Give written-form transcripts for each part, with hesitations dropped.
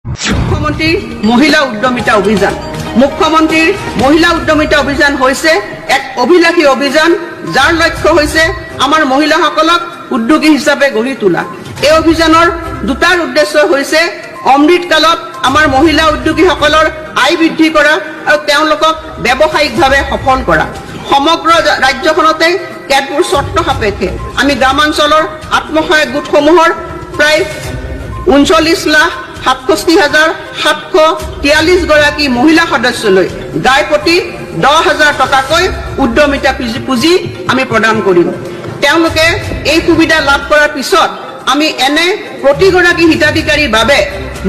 মুখ্যমন্ত্ৰীৰ মহিলা উদ্যমিতা অভিযান। মুখ্যমন্ত্ৰীৰ মহিলা উদ্যমিতা অভিযান হৈছে এক অভিলাষী অভিযান, যাৰ লক্ষ্য হৈছে আমাৰ মহিলাসকলক উদ্যোগী হিচাপে গঢ়ি তোলা। এই অভিযানৰ দুটাৰ উদ্দেশ্য হৈছে অমৃতকালত আমাৰ মহিলা উদ্যোগীসকলৰ আয় বৃদ্ধি কৰা আৰু তেওঁলোকক ব্যৱসায়িকভাৱে সফল কৰা। সমগ্ৰ ৰাজ্যখনতে কেতবোৰ চৰ্ত সাপেক্ষে আমি গ্ৰামাঞ্চলৰ আত্মসহায়ক গোটসমূহৰ প্ৰায় 39,67,743 গৰাকী মহিলা সদস্যলৈ গাই প্ৰতি 10,000 টকাকৈ উদ্যমিতা পুঁজি আমি প্ৰদান কৰিম। তেওঁলোকে এই সুবিধা লাভ কৰাৰ পিছত আমি এনে প্ৰতিগৰাকী হিতাধিকাৰীৰ বাবে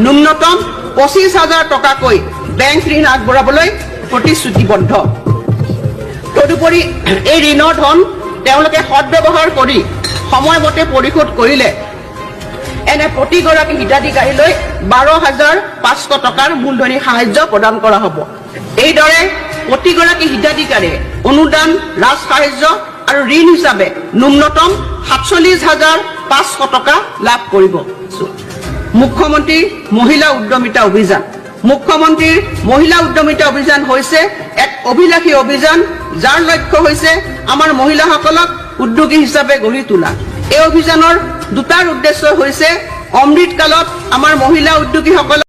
ন্যূনতম 25,000 টকাকৈ বেংক ঋণ আগবঢ়াবলৈ প্ৰতিশ্ৰুতিবদ্ধ। তদুপৰি এই ঋণৰ ধন তেওঁলোকে সদব্যৱহাৰ কৰি সময়মতে পৰিশোধ কৰিলে এনে প্ৰতিগৰাকী হিতাধিকাৰীলৈ 12,500 টকাৰ মূলধনী সাহায্য প্ৰদান কৰা হ'ব। এইদৰে প্ৰতিগৰাকী হিতাধিকাৰীয়ে অনুদান, ৰাজ সাহায্য আৰু ঋণ হিচাপে ন্যূনতম 47,500 টকা লাভ কৰিব। মুখ্যমন্ত্ৰীৰ মহিলা উদ্যমিতা অভিযান। মুখ্যমন্ত্ৰীৰ মহিলা উদ্যমিতা অভিযান হৈছে এক অভিলাষী অভিযান, যাৰ লক্ষ্য হৈছে আমাৰ মহিলাসকলক উদ্যোগী হিচাপে গঢ়ি তোলা। এই অভিযানৰ দুটাৰ উদ্দেশ্য হৈছে অমৃতকালত আমাৰ মহিলা উদ্যোগীসকলক